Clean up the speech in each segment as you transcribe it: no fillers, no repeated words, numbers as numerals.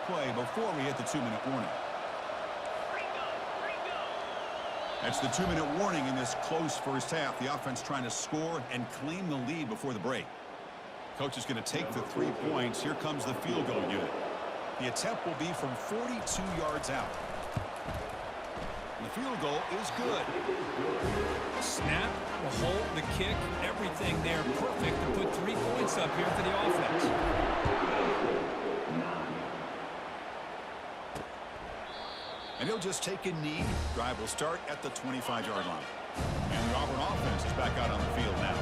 play before we hit the 2-minute warning. That's the 2-minute warning in this close first half. The offense trying to score and claim the lead before the break. Coach is going to take the 3 points. Here comes the field goal unit. The attempt will be from 42 yards out. And the field goal is good. Snap, the hold, the kick, everything there perfect to put 3 points up here for the offense. And he'll just take a knee. Drive will start at the 25-yard line. And the Auburn offense is back out on the field now.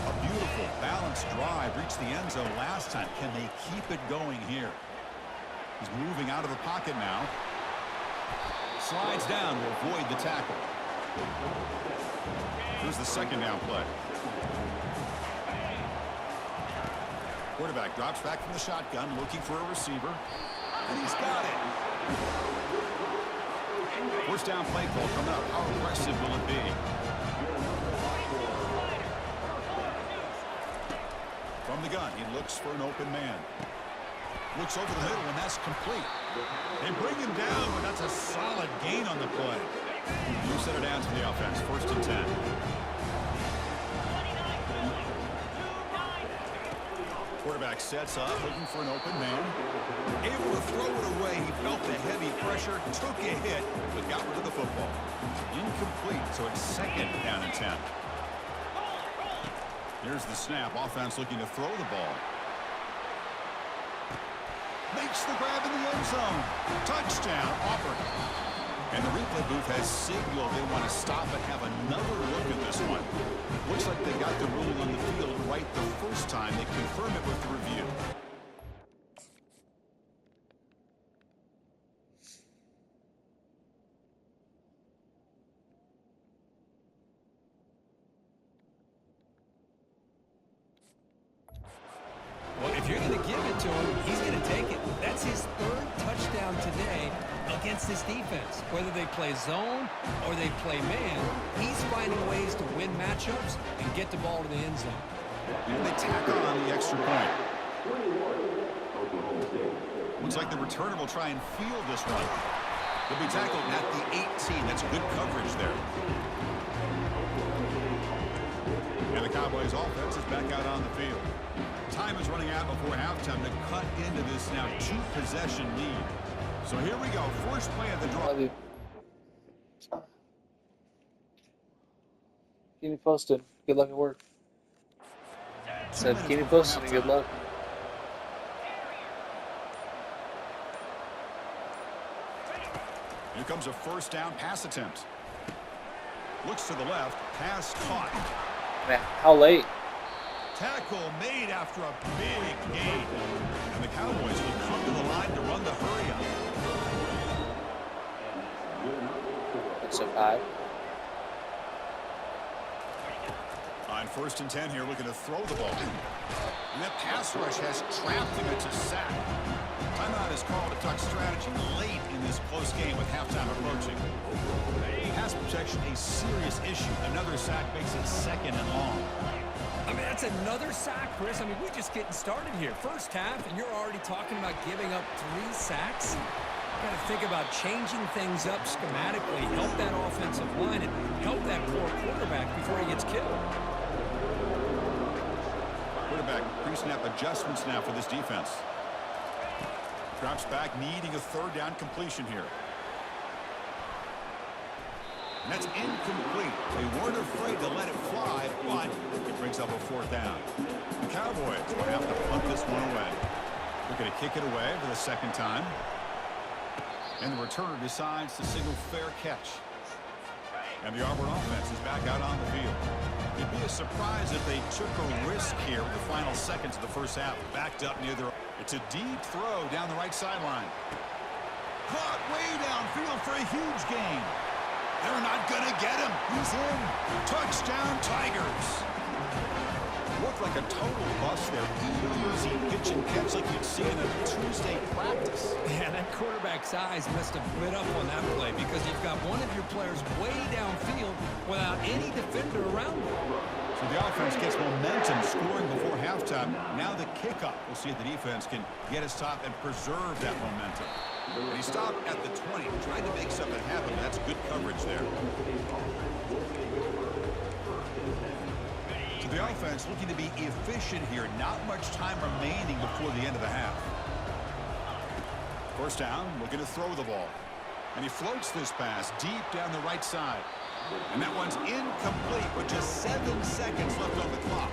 A beautiful, balanced drive reached the end zone last time. Can they keep it going here? He's moving out of the pocket now. Slides down to avoid the tackle. Here's the second down play. Quarterback drops back from the shotgun, looking for a receiver. And he's got it. First down play call coming up. How aggressive will it be? From the gun, he looks for an open man. Looks over the middle, and that's complete. They bring him down, but that's a solid gain on the play. You set it down to the offense. 1st and 10. Quarterback sets up, looking for an open man. Able to throw it away. He felt the heavy pressure, took a hit, but got rid of the football. Incomplete, so it's 2nd down and 10. Here's the snap. Offense looking to throw the ball. Makes the grab in the end zone. Touchdown, Auburn. And the replay booth has signaled they want to stop and have another look at this one. Looks like they got the rule on the field right the first time. They confirm it with the review. Well, if you're going to give it to him, he's going to take it. That's his 3rd touchdown today against this defense. Whether they play zone or they play man, he's finding ways to win matchups and get the ball to the end zone. And they tackle on the extra point. Looks like the returner will try and field this one. He'll be tackled at the 18. That's good coverage there. And the Cowboys offense is back out on the field. Time is running out before halftime to cut into this now 2-possession lead. So here we go. First play of the draw. Love you. Keep me posted. Good luck at work. Said keep me posted and good luck. Here comes a first down pass attempt. Looks to the left. Pass caught. Man, how late? Tackle made after a big gain. And the Cowboys will come to the line to run the hurry up. It's so high. On 1st and 10 here, looking to throw the ball. And that pass rush has trapped him into sack. Timeout is called to talk strategy late in this close game with halftime approaching. Pass protection a serious issue. Another sack makes it 2nd and long. I mean, that's another sack, Chris. I mean, we're just getting started here. First half, and you're already talking about giving up 3 sacks. You got to think about changing things up schematically, help that offensive line, and help that poor quarterback before he gets killed. Quarterback pre-snap adjustments now for this defense. Drops back, needing a 3rd down completion here. And that's incomplete. They weren't afraid to let it fly, but it brings up a 4th down. The Cowboys will have to punt this one away. They're going to kick it away for the 2nd time. And the returner decides to signal fair catch. And the Auburn offense is back out on the field. It'd be a surprise if they took a risk here in the final seconds of the first half. Backed up near their... It's a deep throw down the right sideline. Caught way downfield for a huge gain. They're not going to get him. He's in. Touchdown, Tigers. Looked like a total bust there. Easy pitch and catch like you'd see in a Tuesday practice. Yeah, that quarterback's eyes must have lit up on that play because you've got one of your players way downfield without any defender around him. So the offense gets momentum scoring before halftime. Now the kickoff. We'll see if the defense can get a stop and preserve that momentum. And he stopped at the 20, trying to make something happen, but that's good coverage there. So the offense looking to be efficient here. Not much time remaining before the end of the half. First down, looking to throw the ball. And he floats this pass deep down the right side. And that one's incomplete with just 7 seconds left on the clock.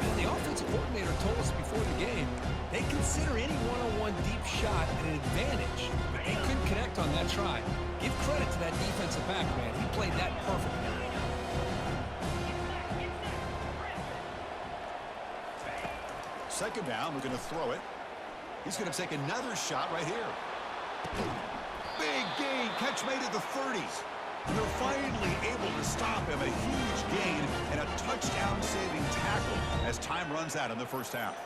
And the offensive coordinator told us before the game, they consider any one-on-one deep shot an advantage, but they couldn't connect on that try. Give credit to that defensive back, man. He played that perfectly. Second down, we're going to throw it. He's going to take another shot right here. Big gain, catch made at the 30s. They're finally able to stop him. A huge gain and a touchdown-saving tackle as time runs out in the first half.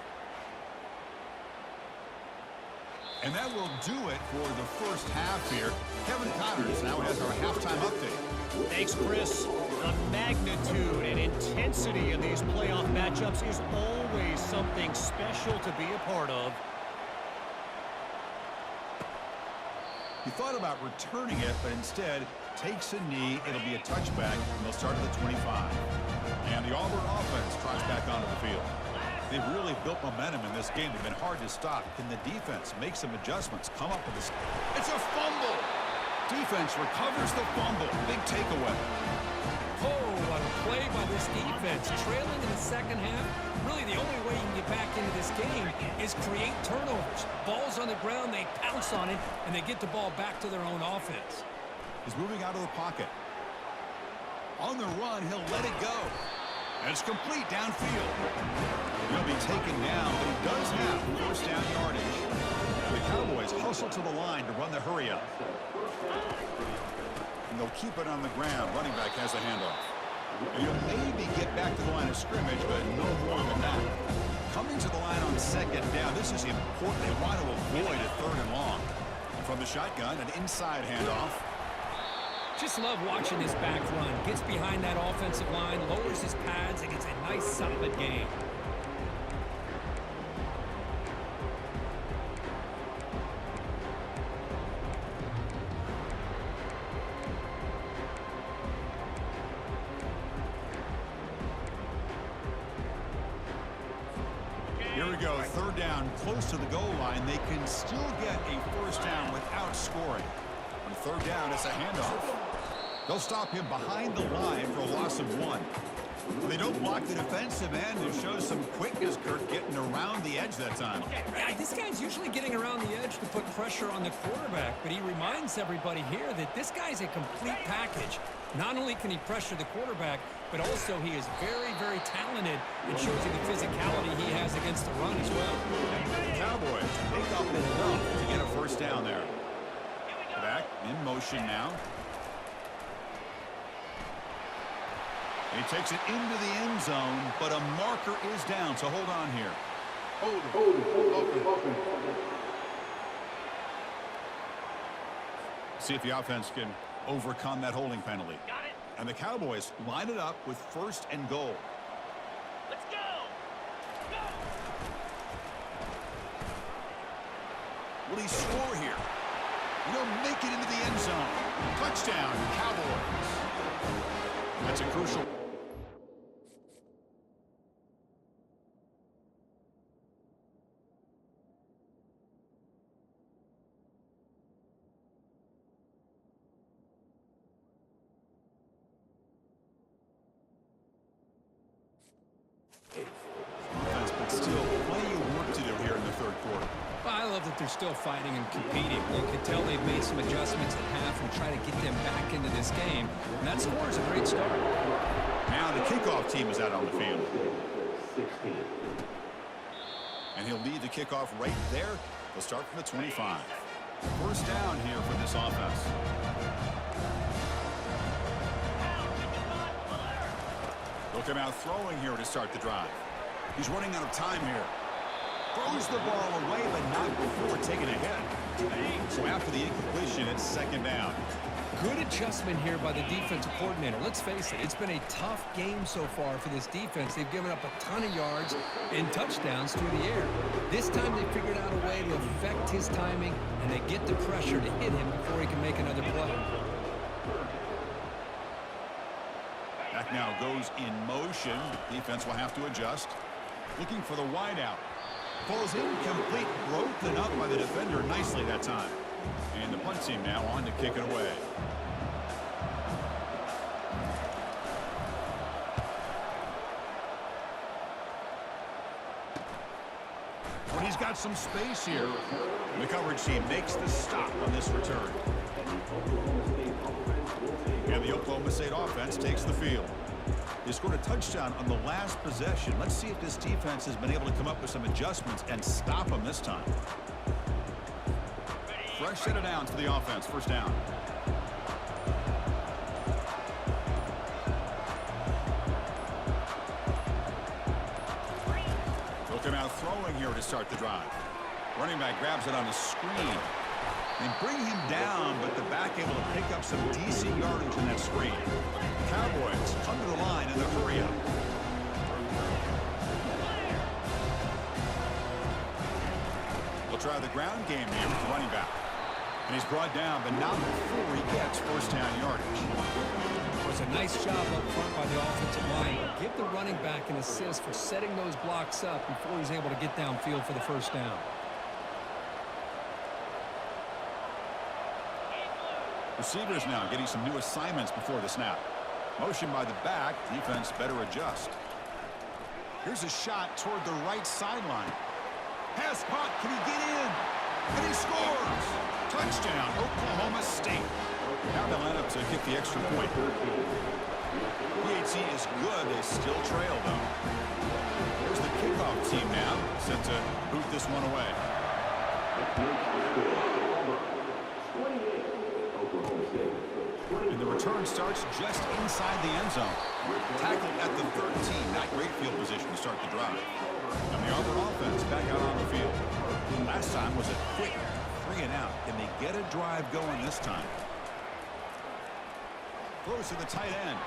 And that will do it for the first half here. Kevin Connors now has our halftime update. Thanks, Chris. The magnitude and intensity of these playoff matchups is always something special to be a part of. He thought about returning it, but instead takes a knee. It'll be a touchback, and they'll start at the 25. And the Auburn offense trots back onto the field. They've really built momentum in this game. They've been hard to stop. Can the defense make some adjustments? Come up with this. It's a fumble. Defense recovers the fumble. Big takeaway. Oh, what a play by this defense. Trailing in the second half. Really, the only way you can get back into this game is create turnovers. Ball's on the ground, they pounce on it, and they get the ball back to their own offense. He's moving out of the pocket. On the run, he'll let it go. And it's complete downfield. He'll be taken down, but he does have first down yardage. The Cowboys hustle to the line to run the hurry-up. And they'll keep it on the ground. Running back has a handoff. And he'll maybe get back to the line of scrimmage, but no more than that. Coming to the line on second down, this is important. They want to avoid a third and long. And from the shotgun, an inside handoff. Just love watching this back run. Gets behind that offensive line, lowers his pads, and gets a nice solid gain. Here we go, third down, close to the goal line. They can still get a first down without scoring. On third down, it's a handoff. They'll stop him behind the line for a loss of 1. They don't block the defensive end. It shows some quickness, Kurt, getting around the edge that time. Yeah, this guy's usually getting around the edge to put pressure on the quarterback, but he reminds everybody here that this guy's a complete package. Not only can he pressure the quarterback, but also he is very, very talented and shows you the physicality he has against the run as well. The Cowboys pick up enough to get a first down there. Back in motion now. He takes it into the end zone, but a marker is down, so hold on here. Hold. See if the offense can overcome that holding penalty. Got it. And the Cowboys line it up with first and goal. Let's go. Go. Will he score here? He'll make it into the end zone. Touchdown, Cowboys. That's a crucial. Defense, but still plenty of work to do here in the third quarter. Well, I love that they're still fighting and competing. You can tell they've made some adjustments at half and try to get them back into this game. And that score is a great start. Now the kickoff team is out on the field. And he'll lead the kickoff right there. They'll start from the 25. First down here for this offense. They'll come out throwing here to start the drive. He's running out of time here. Throws the ball away, but not before taking a hit. So after the incompletion, it's second down. Good adjustment here by the defensive coordinator. Let's face it, it's been a tough game so far for this defense. They've given up a ton of yards and touchdowns through the air. This time they figured out a way to affect his timing, and they get the pressure to hit him before he can make another play. Back now goes in motion. Defense will have to adjust. Looking for the wideout. Falls incomplete. Broken up by the defender nicely that time. And the punt team now on to kick it away. When he's got some space here, the coverage team makes the stop on this return. And the Oklahoma State offense takes the field. They scored a touchdown on the last possession. Let's see if this defense has been able to come up with some adjustments and stop them this time. Fresh set of downs for the offense. First down. Looking out throwing here to start the drive. Running back grabs it on the screen. They bring him down, but the back able to pick up some decent yardage in that screen. The Cowboys come to the line in the hurry up. They'll try the ground game here with the running back. And he's brought down, but not before he gets first down yardage. It was a nice job up front by the offensive line. Give the running back an assist for setting those blocks up before he's able to get downfield for the first down. Receivers now getting some new assignments before the snap. Motion by the back. Defense better adjust. Here's a shot toward the right sideline. Pass caught. Can he get in? And he scores! Touchdown, Oklahoma State. Now they'll line up to kick the extra point. PAT is good. They still trail, though. Here's the kickoff team now, set to boot this one away. And the return starts just inside the end zone. Tackled at the 13. Not great field position to start the drive. And the Auburn offense back out on the field. Last time was a quick 3 and out. Can they get a drive going this time? Throws to the tight end.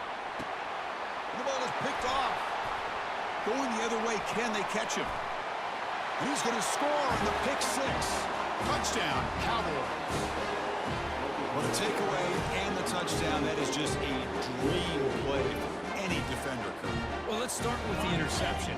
And the ball is picked off. Going the other way, can they catch him? And he's going to score on the pick 6. Touchdown, Cowboys. Well, the takeaway and the touchdown, that is just a dream play for any defender, Kirk. Well, let's start with the interception.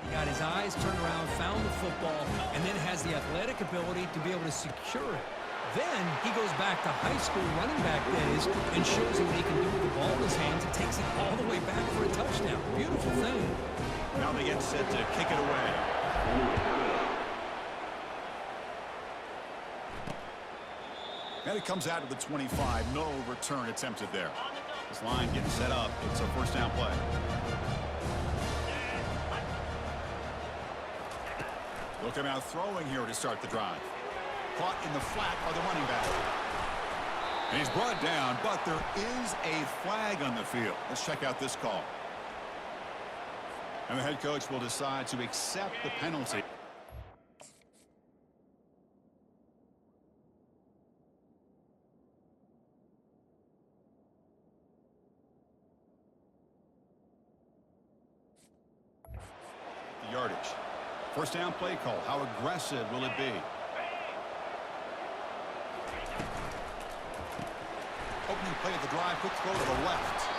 He got his eyes turned around, found the football, and then has the athletic ability to be able to secure it. Then he goes back to high school running back days and shows him what he can do with the ball in his hands and takes it all the way back for a touchdown. Beautiful thing. Now they get set to kick it away. And it comes out to the 25. No return attempted there. This line getting set up. It's a first down play. Looking out throwing here to start the drive. Caught in the flat by the running back. And he's brought down, but there is a flag on the field. Let's check out this call. And the head coach will decide to accept the penalty. The yardage. First down play call. How aggressive will it be? Opening play of the drive, quick throw to the left.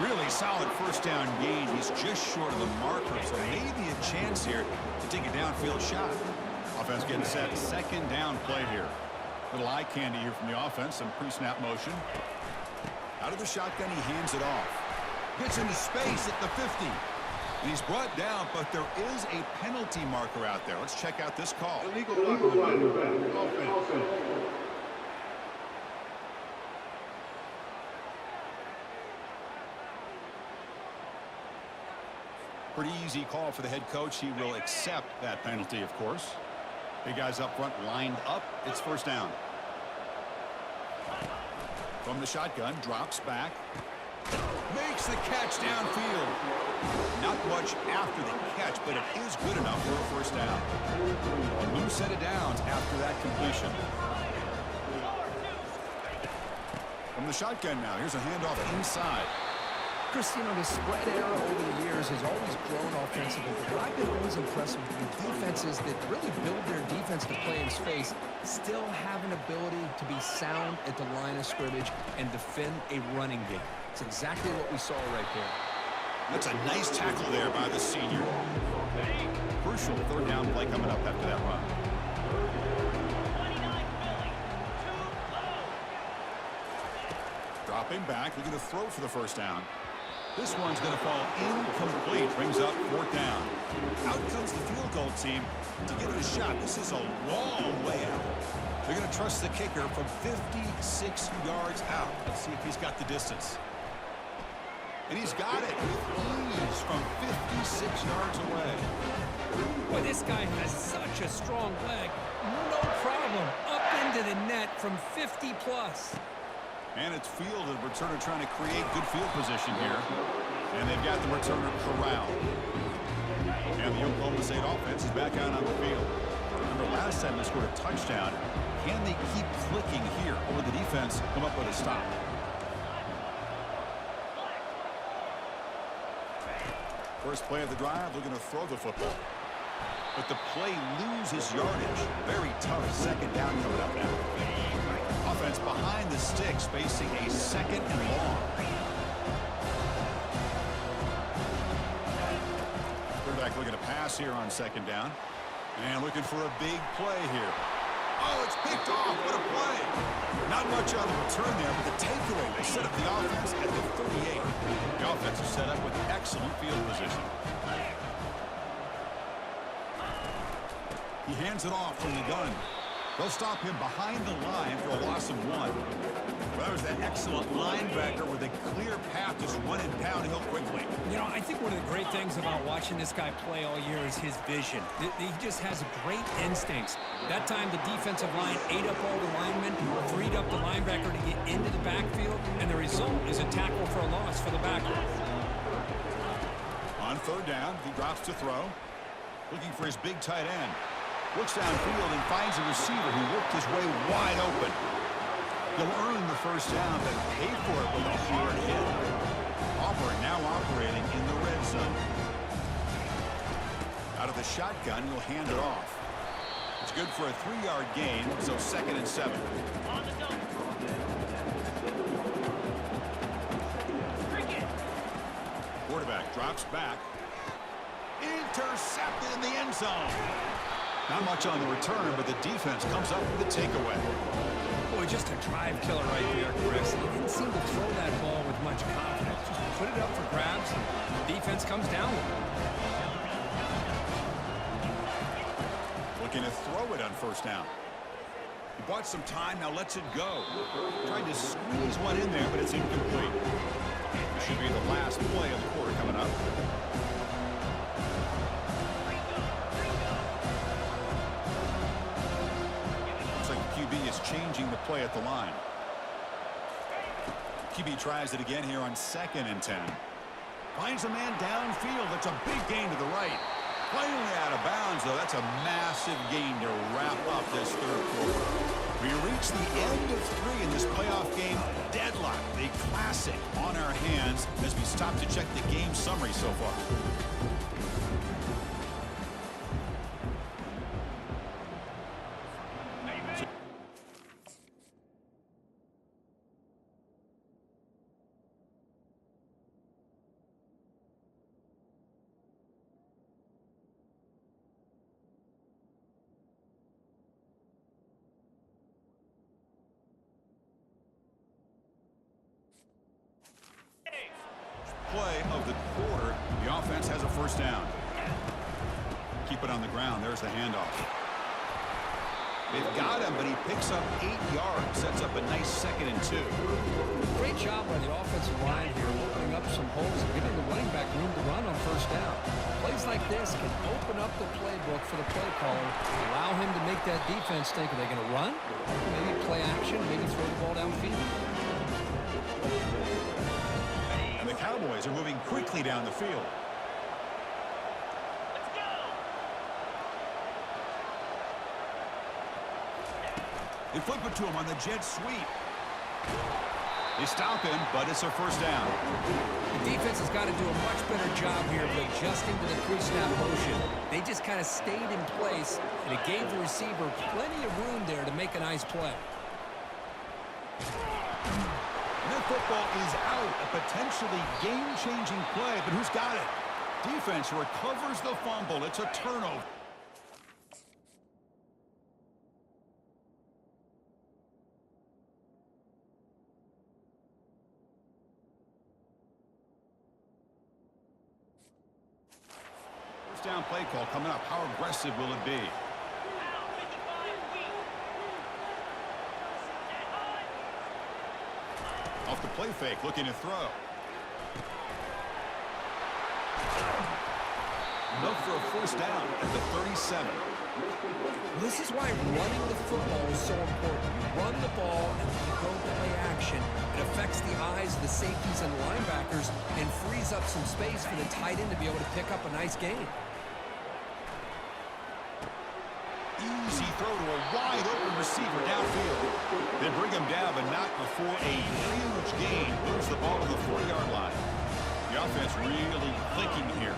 Really solid first down gain. He's just short of the marker, so maybe a chance here to take a downfield shot. Offense getting set. Second down play here. Little eye candy here from the offense. Some pre-snap motion. Out of the shotgun, he hands it off. Gets into space at the 50. And he's brought down, but there is a penalty marker out there. Let's check out this call. Illegal offense. Pretty easy call for the head coach. He will accept that penalty, of course. Big guys up front lined up. It's first down. From the shotgun, drops back. Makes the catch downfield. Not much after the catch, but it is good enough for a first down. A new set of downs after that completion. From the shotgun now, here's a handoff inside. Chris, you know, the spread era over the years has always grown offensively, but what I've been always impressed with defenses that really build their defense to play in space still have an ability to be sound at the line of scrimmage and defend a running game. It's exactly what we saw right there. That's a nice tackle there by the senior. Crucial third down play coming up after that run. Dropping back, looking to throw for the first down. This one's going to fall incomplete. Brings up fourth down. Out comes the field goal team to give it a shot. This is a long way out. They're going to trust the kicker from 56 yards out. Let's see if he's got the distance. And he's got it with ease from 56 yards away. Boy, this guy has such a strong leg. No problem. Up into the net from 50+. And it's fielded. Returner trying to create good field position here. And they've got the returner corralled. And the Oklahoma State offense is back out on the field. Remember, last time they scored a touchdown. Can they keep clicking here, or will the defense come up with a stop? First play of the drive, looking to throw the football. But the play loses yardage. Very tough second down coming up now. Offense behind the sticks, facing a second and long. Quarterback looking to pass here on second down. And looking for a big play here. Oh, it's picked off. What a play. Not much on the return there, but the takeaway will set up the offense at the 38. The offense is set up with excellent field position. He hands it off from the gun. They'll stop him behind the line for a loss of 1. Well, that was that excellent linebacker with a clear path just running downhill quickly. You know, I think one of the great things about watching this guy play all year is his vision. He just has great instincts. That time, the defensive line ate up all the linemen, freed up the linebacker to get into the backfield, and the result is a tackle for a loss for the backer. On third down, he drops to throw. Looking for his big tight end. Looks downfield and finds a receiver who worked his way wide open. He'll earn the first down, but pay for it with a hard hit. Auburn now operating in the red zone. Out of the shotgun, he'll hand it off. It's good for a 3-yard gain, so 2nd and 7. Quarterback drops back. Intercepted in the end zone. Not much on the return, but the defense comes up with the takeaway. Boy, just a drive killer right there, Chris. He didn't seem to throw that ball with much confidence. Just put it up for grabs, and the defense comes down with it. Looking to throw it on first down. He bought some time, now lets it go. Trying to squeeze one in there, but it's incomplete. It should be the last play of the quarter coming up. Is changing the play at the line. QB tries it again here on 2nd and 10. Finds a man downfield. That's a big gain to the right. Finally out of bounds, though. That's a massive gain to wrap up this third quarter. We reach the end of 3 in this playoff game. Deadlock, a classic on our hands as we stop to check the game summary so far. Play of the quarter, the offense has a first down. Keep it on the ground. There's the handoff. They've got him, but he picks up 8 yards. Sets up a nice 2nd and 2. Great job by the offensive line here, opening up some holes and giving the running back room to run on first down. Plays like this can open up the playbook for the play caller, allow him to make that defense think, are they going to run? Maybe play action, maybe throw the ball downfield. as they're moving quickly down the field. They flip it to him on the jet sweep. They stop him, but it's a first down. The defense has got to do a much better job here of adjusting to the pre-snap motion. They just kind of stayed in place, and it gave the receiver plenty of room there to make a nice play. And that football is out. A potentially game-changing play, but who's got it? Defense recovers the fumble. It's a turnover. Down play call coming up. How aggressive will it be? Off the play fake, looking to throw. Look for a first down at the 37. This is why running the football is so important. You run the ball and when you go play action, it affects the eyes of the safeties and linebackers and frees up some space for the tight end to be able to pick up a nice gain. Easy throw to a wide-open receiver downfield. They bring him down, but not before a huge gain. Moves the ball to the 40-yard line. The offense really clicking here.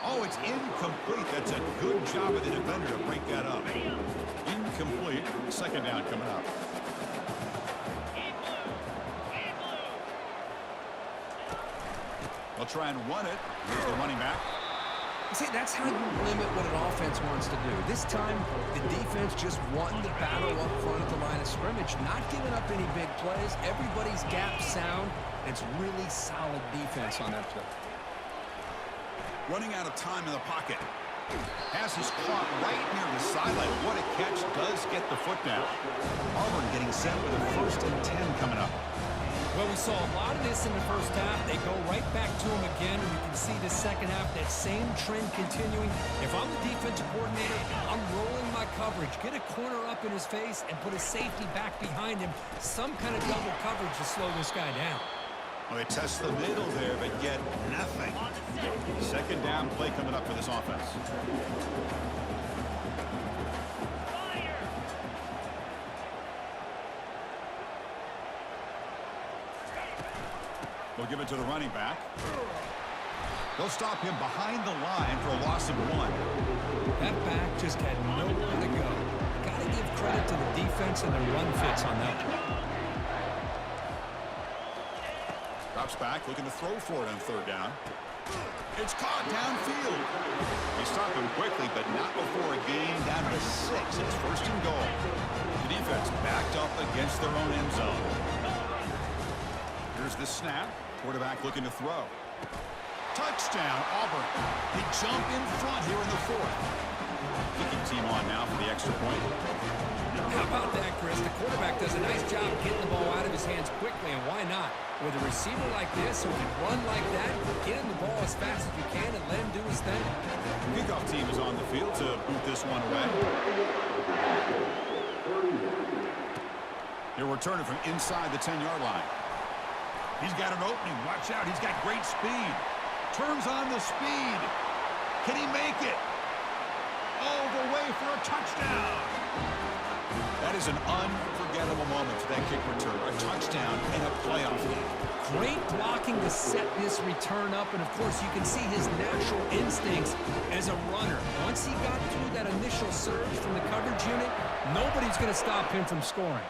Oh, it's incomplete. That's a good job of the defender to break that up. Incomplete. Second down coming up. They'll try and run it. Here's the running back. See, that's how you limit what an offense wants to do. This time, the defense just won the battle up front at the line of scrimmage, not giving up any big plays. Everybody's gap sound. It's really solid defense on that play. Running out of time in the pocket. Pass is caught right near the sideline. What a catch. Does get the foot down. Auburn getting set with a 1st and 10 coming up. Well, we saw a lot of this in the first half. They go right back to him again, and you can see the second half, that same trend continuing. If I'm the defensive coordinator, I'm rolling my coverage. Get a corner up in his face and put a safety back behind him. Some kind of double coverage to slow this guy down. Well, they test the middle there, but get nothing. Second down play coming up for this offense. We'll give it to the running back. They'll stop him behind the line for a loss of 1. That back just had nowhere to go. Got to give credit to the defense and the run fits on that play. Drops back, looking to throw for it on 3rd down. It's caught downfield. They stop him quickly, but not before a gain down to 6. It's 1st and goal. The defense backed up against their own end zone. Here's the snap. Quarterback looking to throw. Touchdown, Auburn. They jump in front here in the 4th. Kicking team on now for the extra point. How about that, Chris? The quarterback does a nice job getting the ball out of his hands quickly, and why not? With a receiver like this who can run like that, get him the ball as fast as you can and let him do his thing. The kickoff team is on the field to boot this one away. He'll return it from inside the 10-yard line. He's got an opening. Watch out. He's got great speed. Turns on the speed. Can he make it? All the way for a touchdown. That is an unforgettable moment for that kick return. A touchdown and a playoff game. Great blocking to set this return up, and of course you can see his natural instincts as a runner. Once he got through that initial surge from the coverage unit, nobody's going to stop him from scoring.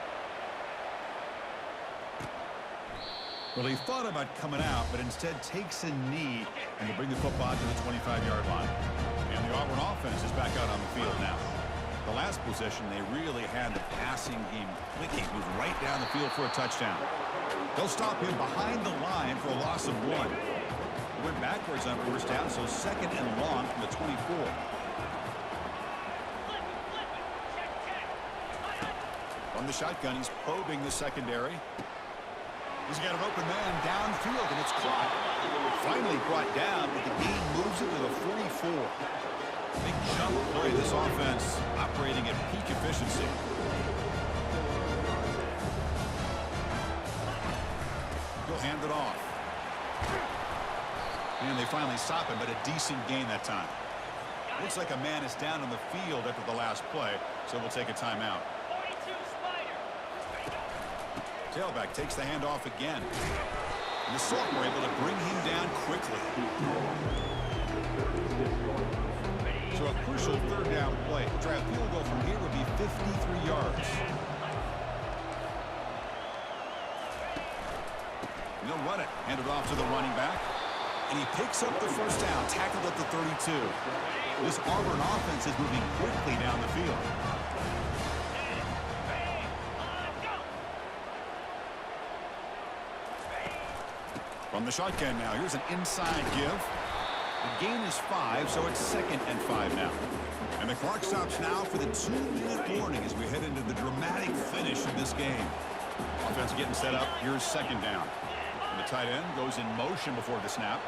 Well, he thought about coming out, but instead takes a knee and will bring the football to the 25-yard line. And the Auburn offense is back out on the field now. The last possession, they really had the passing game clicking. Moved right down the field for a touchdown. They'll stop him behind the line for a loss of 1. He went backwards on 1st down, so 2nd and long from the 24. From the shotgun, he's probing the secondary. He's got an open man downfield, and it's caught. Finally brought down, but the gain moves it to the 44. Big jump play. This offense operating at peak efficiency. He'll hand it off. And they finally stop him, but a decent gain that time. Looks like a man is down on the field after the last play, so we'll take a timeout. Tailback takes the handoff again. And the sophomore able to bring him down quickly. So a crucial third down play. Try a field goal from here would be 53 yards. They'll run it. Hand it off to the running back. And he picks up the first down, tackled at the 32. This Auburn offense is moving quickly down the field. From the shotgun now, here's an inside give. The gain is 5, so it's 2nd and 5 now. And the clock stops now for the 2-minute warning as we head into the dramatic finish of this game. Offense getting set up. Here's 2nd down. And the tight end goes in motion before the snap.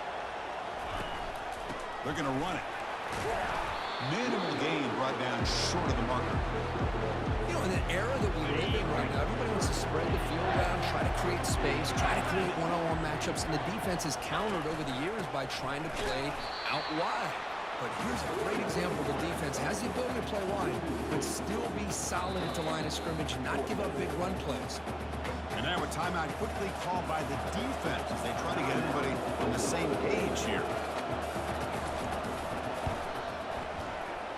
They're going to run it. Minimal gain brought down short of the marker. You know, in an era that we live in right now, everybody wants to spread the field out, try to create space, try to create one-on-one matchups, and the defense has countered over the years by trying to play out wide. But here's a great example. The defense has the ability to play wide, but still be solid at the line of scrimmage, not give up big run plays. And now a timeout quickly called by the defense as they try to get everybody on the same page here.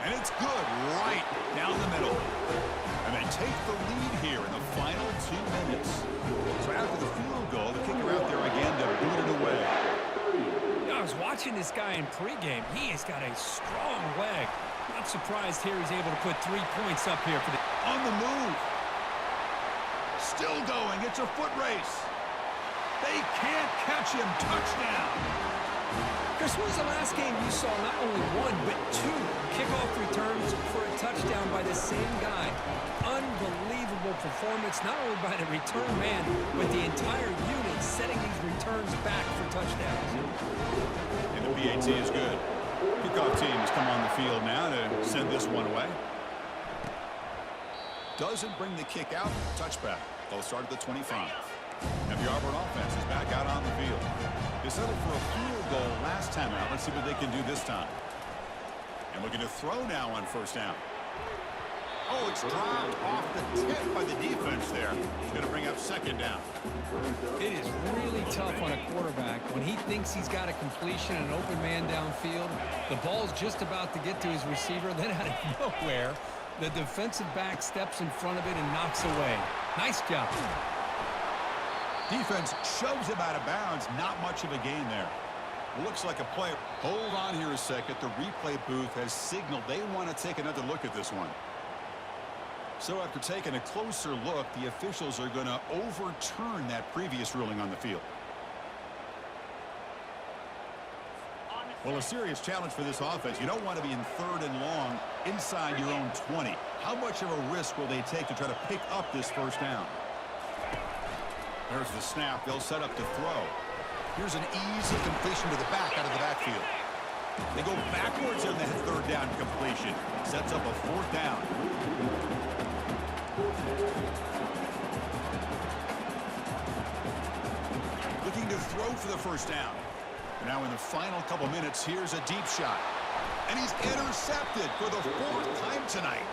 And it's good right down the middle. And they take the lead here in the final 2 minutes. So after the field goal, the kicker out there again to boot it away. I was watching this guy in pregame. He has got a strong leg. Not surprised here he's able to put 3 points up here for the... On the move. Still going. It's a foot race. They can't catch him. Touchdown. Chris, when was the last game you saw not only 1, but 2 kickoff returns for a touchdown by the same guy? Unbelievable performance, not only by the return man, but the entire unit setting these returns back for touchdowns. And the PAT is good. Kickoff team has come on the field now to send this one away. Doesn't bring the kick out. Touchback. They'll start at the 25. And the Auburn offense is back out on the field. They settled for a field goal last time out. Let's see what they can do this time. And looking to throw now on first down. Oh, it's dropped off the tip by the defense there. He's going to bring up 2nd down. It is really tough on a quarterback when he thinks he's got a completion and an open man downfield. The ball's just about to get to his receiver. Then out of nowhere, the defensive back steps in front of it and knocks away. Nice job. Defense shoves him out of bounds. Not much of a gain there. Looks like a play. Hold on here a second. The replay booth has signaled they want to take another look at this one. So after taking a closer look, the officials are going to overturn that previous ruling on the field. Well, a serious challenge for this offense. You don't want to be in 3rd and long inside your own 20. How much of a risk will they take to try to pick up this first down? There's the snap. They'll set up to throw. Here's an easy completion to the back out of the backfield. They go backwards on that 3rd down completion. Sets up a 4th down. Looking to throw for the first down. Now in the final couple minutes, here's a deep shot. And he's intercepted for the 4th time tonight.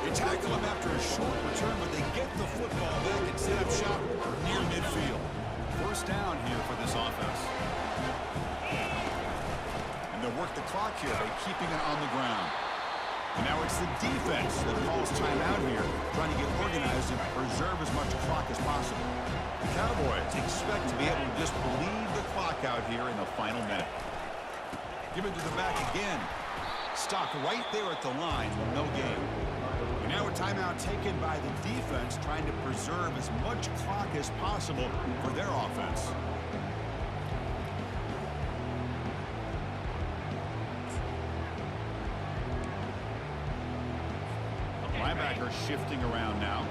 They tackle him after a short return, but they get the football back and set up shop near midfield. First down here for this offense. And they'll work the clock here by keeping it on the ground. And now it's the defense that calls timeout here, trying to get organized and preserve as much clock as possible. The Cowboys expect to be able to just bleed the clock out here in the final minute. Give it to the back again. Stopped right there at the line, no gain. And now a timeout taken by the defense, trying to preserve as much clock as possible for their offense. Linebacker shifting around now.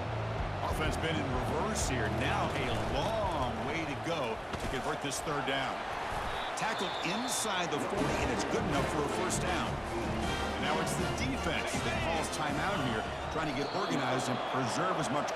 Offense been in reverse here. Now a long way to go to convert this 3rd down. Tackled inside the 40, and it's good enough for a first down. And now it's the defense that calls timeout here, trying to get organized and preserve as much